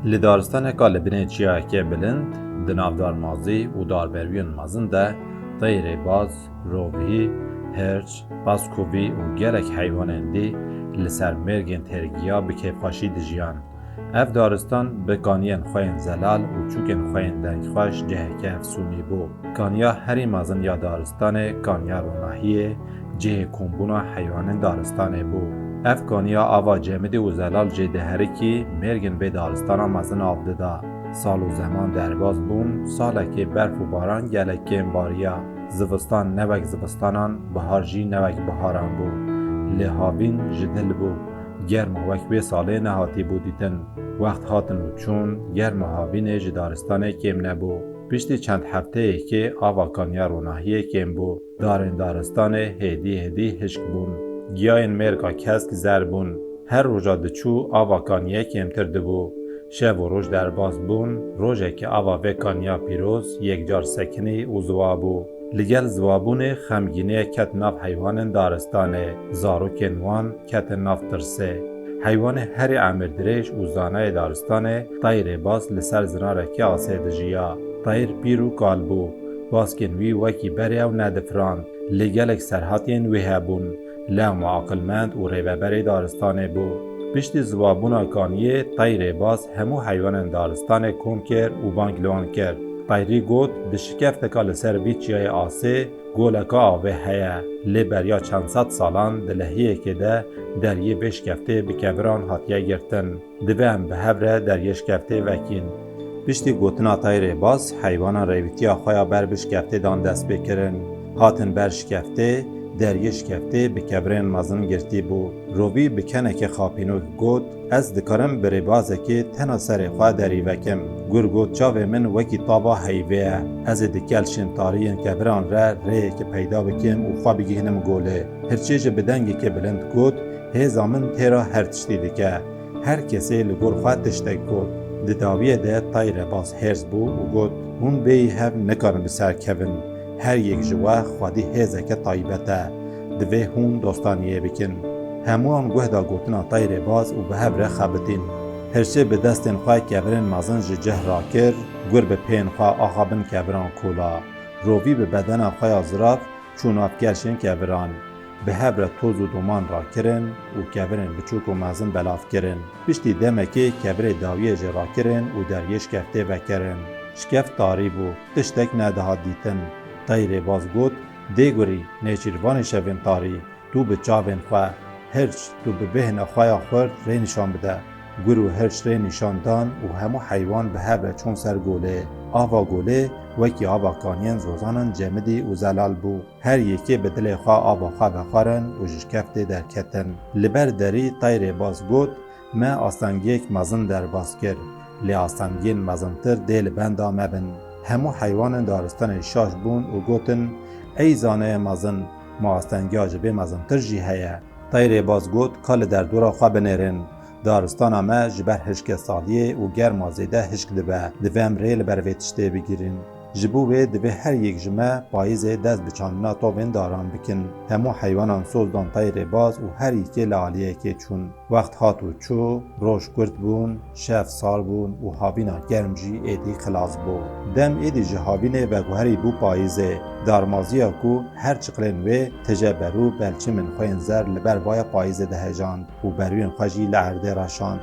لدارستان کالبین چیا که بلند دنافدار مازی و داربروین مازن ده طیر باز، روحی، هرچ، باسکوبی و گلک حیوان دی لسر مرگین ترگیا بکیف خاشی دجیان. اف دارستان به کانیان خوین زلال و چوکن خوین دنگ خوش جه که افسونی بو. کانیا هری مازن یا دارستان کانیا روناهیه جه کمبونا حیوان دارستان بو. اف کانیا آوا جمدی و زلال جده هرکی مرگن به دارستان مازن آبددا. سال و زمان درباز بون سالکی برف و باران گلکیم باریا. زوستان نوک زوستانان بهار جی نوک بهاران بو. لحاوین جدل بو. گرم وک به ساله نهاتی بودیتن. وقت هاتن و چون گرم هاوین جدارستان کم نبو. پشتی چند هفته ای که آوا کانیا روناهیه کم بو. دارن دارستان هدی هشک بون. گیاین مرگا کسک زربون. هر روژا دچو آوا کانیه کم ترده بو. شب و روز در باز بون. روژه که آوا و کانیا پیروز یک جار سکنی و زوابو. لگل زوابون خمگینه کت ناف حیوان دارستانه. زارو کنوان کت ناف ترسه. حیوان هر عمر دریش و زانه دارستانه طیر باز لسر زناره که آسید جیا. طیر پیرو کالبو. باسکن وی وکی بره و ندفران. لگلک سرحاتین وی هبون. لام عقلمند و ریببر دارستانه بو. پشت زوابون کانیه طیر باز همو حیوان دارستانه کن کر و بانگلوان کرد. طیری گوت بشکفت کال سر بیچیای آسه گولکا آوه هیا لبریا چند صد سالان دلهیه که ده دریه بشکفته بکبران هاتیه گرتن دوام به هبره دریش کفته وکین. پشتی گوتنا طیر باز حیوانان ریویتیا خویا بر بشکفته دان دست بکرن هاتن بر شکفته دریش کفته بکبرین مازن گرتی بو. روی بکنه که خاپینو گوت از دکارم بری بازه که تنا سر خواه دری وکم. گر گوت چاوه من وکی طابا حیوه از دکل شنطارین کبران ره که پیدا بکم و خواه بگیهنم گوله. هرچیج بدنگی که بلند گوت هیزا من تیرا هر تشتی دکه. هر کسی لگر خواه تشتک گوت. دداویه ده طیر باز هرز بو و گوت هون بی هف نکارن بسر کبن. هر یک جواه خوادی هزه که طایبته دوه هون دوستانیه بکن. هموان گوه دا گوتنا طیر باز و به هبره خبتین. هرچه به دستن خواه کبرن مازن جه را کر گر به پین خواه آخابن کبران کولا. روی به بدن خواه زراف چون افگرشن کبران. به هبره توز و دومان را کرن و کبرن بچوک و مازن بلاف کرن. پشتی دمکی کبر داویه جه را کرن و دریش کفته وکرن. شکف تاری بو تشتک ندها دیتن. طیر باز گوت دیگوری نیچیروان شوین تاری تو به چاوین خواه هرچ تو به بهن خواه خورد ری نشان بده. گرو هرچ ری نشان دان و همو حیوان به هبره چون سر گوله. آوا گوله وکی آوا کانین زوزانن جمدی و زلال بو. هر یکی به دل خواه آوا خواه بخارن و جشکفت در کتن. لبر دری طیر باز گوت ما آستانگیک مازن در باز کرد. لی آستانگین مازنتر دیل بندا مبن. همو حیوان دارستان شاش بون و گوتن ای زانه مازن ما آستنگی آجبه مازن ترجی هیا. طیر باز گوت کال در دورا خواه بنیرن. دارستان ما جبر هشک سالیه و گرم آزیده هشک دبه دوام ریل برویتشته بگیرین. جبوه دوه هر یک جمعه پاییز دست بچاندنا توین داران بکن. همو حیوانان سوزدان طیر باز و هر یکی لالیه که چون. وقت هاتو چو روش کرد بون شف سال بون و هاوینا گرم جی ایدی خلاص بو. دم ایدی جهاوینه و گوهری بو پاییزه. دارمازیا کو هر چقلن و تجبرو بلچه من خوین زر لبر وای پاییزه دهجاند و بروین خوشی لعرده راشاند.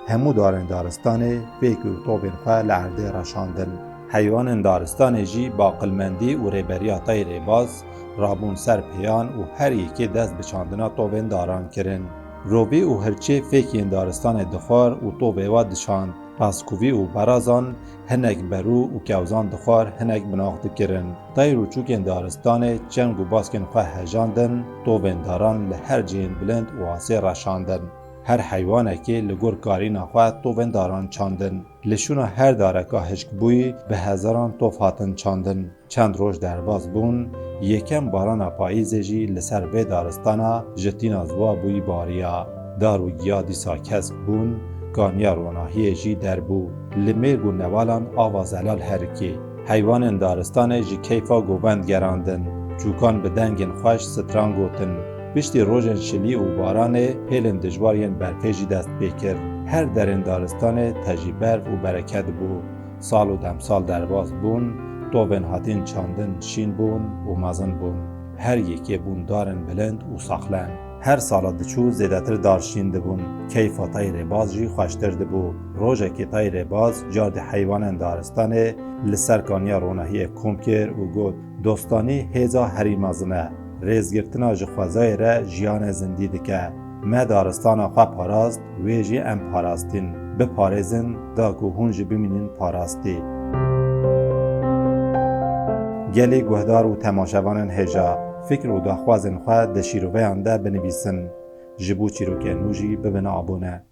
همو دارن دارستانه فکر و طوبین خواه لعرده راشاندن. حیوان دارستان جی با قلمندی و ریبریا طیر باز رابون سر پیان و هر یکی دست بچاندنا طوبین داران کرن. روبی و هرچه فکین دارستان دخار و طوبه و دشاند. پاسکوی و برازان هنک برو و کوزان دخار هنک بناخت کرن. طیر و چوکین دارستان چنگ و باسکن خواه هجاندن طوبین داران لهر جین بلند و آسه راشاندن. هر حیوانه که لگر کاری نخواه توفن داران چاندن. لشون هر دارکا هشک بوی به هزاران توف هاتن چاندن. چند روز در باز بون یکم باران پاییزه جی لسر به دارستانا جتین ازوا بوی باریا. دارو گیا دیسا کسب بون کانیا روناهی جی در بو. لمرگ و نوالان آوازلال هرکی. حیوان دارستان جی کیفا گوبند گراندن. چوکان به دنگن خوش ستران گوتن. پشتی روژن شلی و بارانه هیلن دجوارین برپیجی دست بکر. هر درین دارستان تجیبر و برکت بو. سال و دمسال درباز بون، دوبن هاتین چاندن شین بون و مزن بون. هر یکی بون دارن بلند و ساخلن. هر سالا دچو زیدتر دارشین دبون. کیفا تای باز جی خوشتر دبو. روژه که تای باز جارد حیوان دارستانه لسرکانیا رونهی کم کر و گود دوستانی هزا هری مزنه. ریزگرتنا جخوازای را جیان زندی دکه. ما دارستان خواه پاراست ویجی ام پاراستین. بپارزن دا که هونج بمینین پاراستی. گلی گوهدار و تماشاوانن هجا. فکر و داخوازن خواه دشیروه انده بنویسن. جبو چیروکه نوجی ببن آبونه.